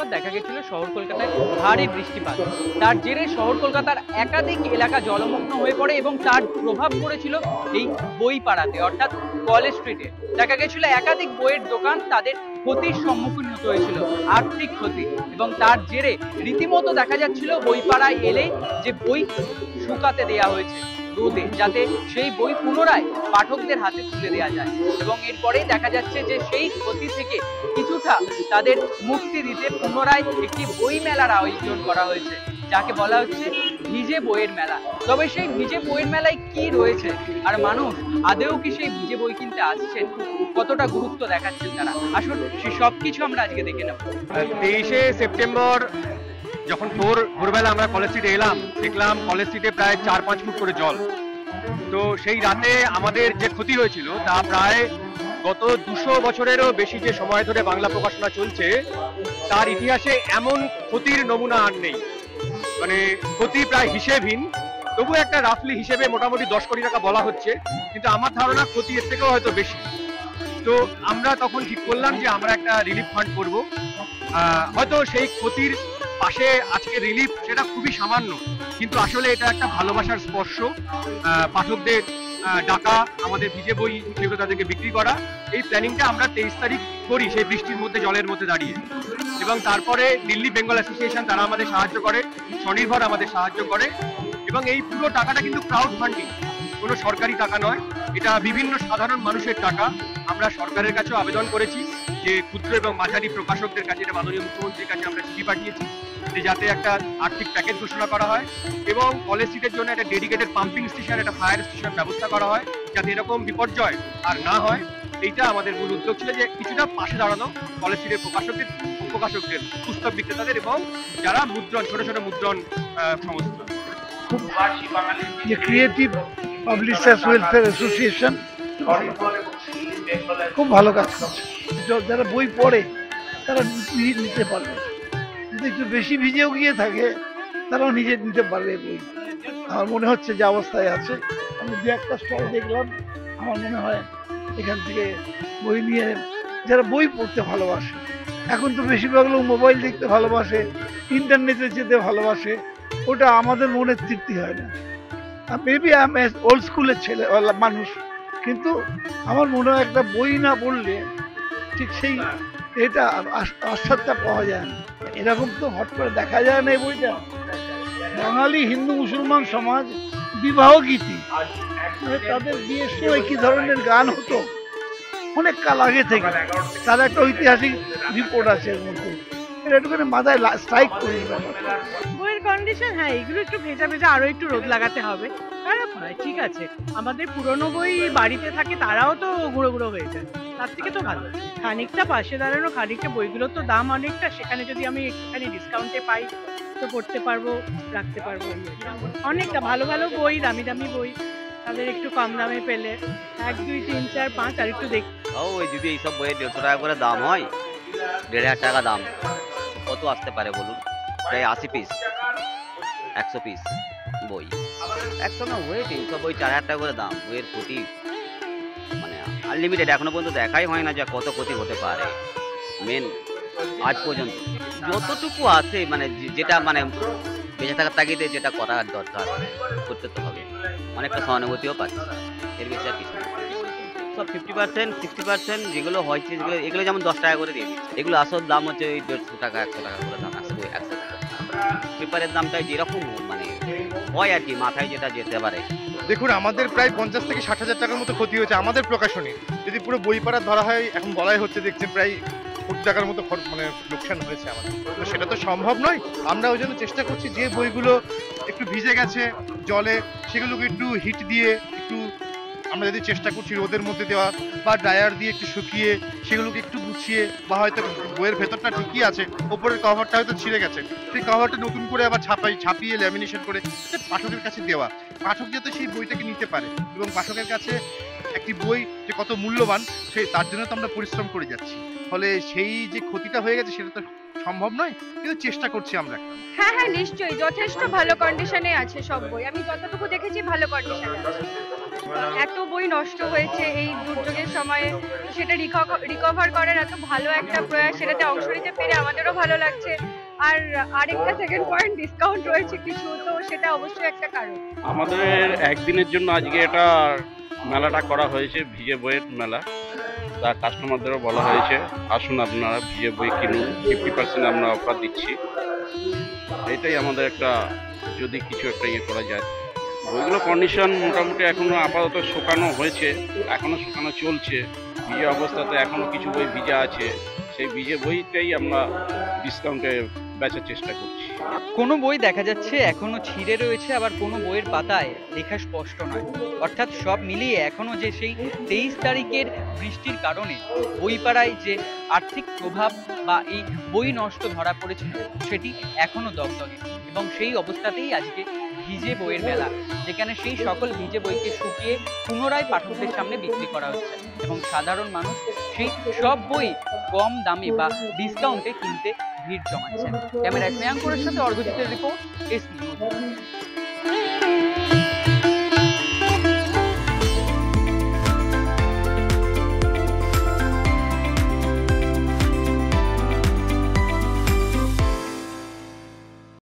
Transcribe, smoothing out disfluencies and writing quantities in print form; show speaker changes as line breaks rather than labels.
September দেখা গেছিল শহর কলকাতায় ভারী বৃষ্টিপাত। তার জেরে শহর কলকাতার একাধিক এলাকা জলমগ্ন হয়ে পড়ে এবং তার প্রভাব পড়েছিল এই বইপাড়াতে, অর্থাৎ কলেজ স্ট্রিটে। দেখা গেছিল একাধিক বইয়ের দোকান তাদের ক্ষতির সম্মুখীন হতে হয়েছিল, আর্থিক ক্ষতি, এবং তার জেরে রীতিমতো দেখা যাচ্ছিল বইপাড়ায় এলেই যে বই শুকাতে দেয়া হয়েছে রোদে, যাতে সেই বই পুনরায় পাঠকদের হাতে তুলে দেওয়া যায়। এবং এরপরেই দেখা যাচ্ছে যে সেই ক্ষতি থেকে কিছুটা তাদের মুক্তি দিতে পুনরায় একটি বই মেলার আয়োজন করা হয়েছে, যাকে বলা হচ্ছে ভিজে বইয়ের মেলা। তবে সেই ভিজে বইয়ের মেলায় কি রয়েছে, আর মানুষ আদেও কি সেই ভিজে বই কিনতে আসছেন, কতটা গুরুত্ব দেখাচ্ছেন তারা, আসুন সে সবকিছু আমরা আজকে দেখে নেব।
23শে সেপ্টেম্বর যখন ভোরবেলা আমরা কলেজ স্ট্রিটে এলাম, দেখলাম কলেজ স্ট্রিটে প্রায় 4-5 ফুট করে জল। তো সেই রাতে আমাদের যে ক্ষতি হয়েছিল তা প্রায় গত 200 বছরেরও বেশি যে সময় ধরে বাংলা প্রকাশনা চলছে তার ইতিহাসে এমন ক্ষতির নমুনা আর নেই। মানে ক্ষতি প্রায় হিসেবহীন, তবু একটা রাফলি হিসেবে মোটামুটি 10 কোটি টাকা বলা হচ্ছে, কিন্তু আমার ধারণা ক্ষতি এর থেকেও হয়তো বেশি। তো আমরা তখন ঠিক করলাম যে আমরা একটা রিলিফ ফান্ড করব। হয়তো সেই ক্ষতির পাশে আজকে রিলিফ সেটা খুবই সামান্য, কিন্তু আসলে এটা একটা ভালোবাসার স্পর্শ। পাঠকদের ডাকা, আমাদের ভিজে বই সেগুলো তাদেরকে বিক্রি করা, এই প্ল্যানিংটা আমরা 23 তারিখ করি সেই বৃষ্টির মধ্যে, জলের মধ্যে দাঁড়িয়ে। এবং তারপরে দিল্লি বেঙ্গল অ্যাসোসিয়েশন তারা আমাদের সাহায্য করে, স্বনির্ভর আমাদের সাহায্য করে, এবং এই পুরো টাকাটা কিন্তু ক্রাউড ফান্ডিং, কোনো সরকারি টাকা নয়, এটা বিভিন্ন সাধারণ মানুষের টাকা। আমরা সরকারের কাছেও আবেদন করেছি যে ক্ষুদ্র এবং মাঝারি প্রকাশকদের কাছে, এটা মাননীয় মুখ্যমন্ত্রীর কাছে আমরা চিঠি পাঠিয়েছি যে যাতে একটা আর্থিক প্যাকেজ ঘোষণা করা হয় এবং কলেজ স্ট্রিটের জন্য একটা ডেডিকেটেড পাম্পিং স্টেশন, একটা ফায়ার স্টেশন ব্যবস্থা করা হয়, যাতে এরকম বিপর্যয় আর না হয়। এইটা আমাদের মূল উদ্যোগ ছিল, যে কিছুটা পাশে দাঁড়ানো কলেজ স্ট্রিটের প্রকাশকদের, পুস্তক বিক্রেতাদের এবং যারা মুদ্রণ, ছোট ছোট মুদ্রণ সংস্থা।
খুব যে ক্রিয়েটিভ পাবলিশার্স ওয়েলফেয়ার অ্যাসোসিয়েশন খুব ভালো কাজ করছে। যারা বই পড়ে তারা নিতে পারবে, যদি একটু বেশি ভিজেও গিয়ে থাকে তারাও নিজে নিতে পারবে বই। আমার মনে হচ্ছে যে অবস্থায় আছে। আমি দু একটা স্টল দেখলাম, আমার মনে হয় এখান থেকে বই নিয়ে যারা বই পড়তে ভালোবাসে, এখন তো বেশিরভাগ লোক মোবাইল দেখতে ভালোবাসে, ইন্টারনেটে যেতে ভালোবাসে, ওটা আমাদের মনে তৃপ্তি হয় না। মেবি আমি ওল্ড স্কুলের ছেলে মানুষ, কিন্তু আমার মনে হয় একটা বই না পড়লে ঠিক সেই এটা আস্বাদটা পাওয়া যায় না। এরকম তো হট করে দেখা যায় না এই বইটা। বাঙালি হিন্দু মুসলমান সমাজ বিবাহ গীতি, তাদের বিয়ের সময় কি ধরনের গান হতো অনেক কাল আগে থেকে, তার একটা ঐতিহাসিক রিপোর্ট আছে এর মধ্যে। একটুখানি মাথায় স্ট্রাইক করি।
বইয়ের কন্ডিশন, হ্যাঁ এগুলো একটু ভেজা ভেজা, আরো একটু রোদ লাগাতে হবে, খারাপ নয়, ঠিক আছে। আমাদের পুরনো বই বাড়িতে থাকে, তারাও তো গুঁড়ো গুঁড়ো হয়ে যায়, তার থেকে তো ভালো খানিকটা পাশে দাঁড়ানো, খানিকটা বইগুলোর তো দাম অনেকটা, সেখানে যদি আমি একটুখানি ডিসকাউন্টে পাই তো পড়তে পারবো, রাখতে পারবো। অনেকটা ভালো ভালো বই, দামি দামি বই তাদের একটু কম দামে পেলে 1, 2, 3, 4, 5 আর একটু দেখ।
ওই যদি এইসব বইয়ের 150 টাকা করে দাম হয়, 1,500 টাকা দাম, কত আসতে পারে বলুন? প্রায় 80 পিস, 100 পিস বই, 100 না হয়ে 300 বই, 4,000 টাকা করে দাম। বইয়ের ক্ষতি মানে আনলিমিটেড, এখনো পর্যন্ত দেখাই হয় না যে কত ক্ষতি হতে পারে। মেন আজ পর্যন্ত যতটুকু আছে, মানে যেটা মানে বেঁচে থাকার তাগিদে যেটা করার দরকার করতে তো হবে। অনেকটা সহানুভূতিও পাচ্ছি, এর বেশি আর কিছু সব 50%, 60% যেগুলো হয়েছে, যেগুলো এগুলো যেমন 10 টাকা করে দিয়ে দিচ্ছে, এগুলো আসল দাম হচ্ছে ওই 150 টাকা, 100 টাকা করে দাম। 100 টাকা পেপারের দামটাই যেরকম মানে হয় আর কি, মাথায় যেটা যেতে পারে।
দেখুন, আমাদের প্রায় 50 থেকে 60,000 টাকার মতো ক্ষতি হয়েছে আমাদের প্রকাশনী। যদি পুরো বই পাড়া ধরা হয়, এখন বলাই হচ্ছে দেখছেন প্রায় কোটি টাকার মতো মানে লোকসান হয়েছে আমাদের। তো সেটা তো সম্ভব নয়। আমরা ওই জন্য চেষ্টা করছি যে বইগুলো একটু ভিজে গেছে জলে, সেগুলোকে একটু হিট দিয়ে একটু আমরা যদি চেষ্টা করছি রোদের মধ্যে দেওয়া বা ড্রায়ার দিয়ে একটু শুকিয়ে সেগুলোকে একটু গুছিয়ে, বা হয়তো বইয়ের ভেতরটা ঠিকই আছে, ওপরের কভারটা হয়তো ছিঁড়ে গেছে, সেই কভারটা নতুন করে আবার ছাপিয়ে ল্যামিনেশন করে পাঠকের কাছে দেওয়া, পাঠক যাতে সেই বইটাকে নিতে পারে। এবং পাঠকের কাছে একটি বই যে কত মূল্যবান, সেই তার জন্য তো আমরা পরিশ্রম করে যাচ্ছি। ফলে সেই যে ক্ষতিটা হয়ে গেছে সেটা তো সম্ভব নয়, কিন্তু চেষ্টা করছি আমরা।
হ্যাঁ হ্যাঁ নিশ্চয়ই, যথেষ্ট ভালো কন্ডিশনে আছে সব বই, আমি যতটুকু দেখেছি ভালো কন্ডিশনে আছে। এত বই নষ্ট হয়েছে এই দুর্যোগের সময়ে, সেটা রিকভার করার এত ভালো একটা প্রয়াস, সেটাতে অংশ নিতে পেরে আমাদেরও ভালো লাগছে। আর আরেকটা সেকেন্ড পয়েন্ট, ডিসকাউন্ট রয়েছে কিছু, তো সেটা অবশ্যই একটা কারণ।
আমাদের একদিনের জন্য আজকে এটা মেলাটা করা হয়েছে, ভিজে বইয়ের মেলা। তা কাস্টমারদেরও বলা হয়েছে আসুন আপনারা ভিজে বই কিনুন, 50% আমরা অফার দিচ্ছি। এটাই আমাদের একটা, যদি কিছু একটা ইয়ে করা যায়। বইগুলো কন্ডিশন মোটামুটি এখনো আপাতত শুকানো হয়েছে, এখনো শুকানো চলছে। ভিজে অবস্থাতে এখনো কিছু বই ভিজা আছে, সেই ভিজে বইটাই আমরা ডিসকাউন্টে বেচার চেষ্টা করছি।
কোনো বই দেখা যাচ্ছে এখনো ছিঁড়ে রয়েছে, আবার কোনো বইয়ের পাতায় লেখা স্পষ্ট নয়। অর্থাৎ সব মিলিয়ে এখনো যে সেই 23 তারিখের বৃষ্টির কারণে বইপাড়ায় যে আর্থিক প্রভাব বা এই বই নষ্ট ধরা পড়েছিল সেটি এখনো দগদগে। এবং সেই অবস্থাতেই আজকে ভিজে বইয়ের মেলা, যেখানে সেই সকল ভিজে বইকে শুকিয়ে পুনরায় পাঠকদের সামনে বিক্রি করা হচ্ছে এবং সাধারণ মানুষ সেই সব বই কম দামে বা ডিসকাউন্টে কিনতে ভিড় জমাচ্ছেন। ক্যামেরায় প্রিয়াঙ্কুরের সাথে অর্ঘজিতের রিপোর্ট, এস নিউজ।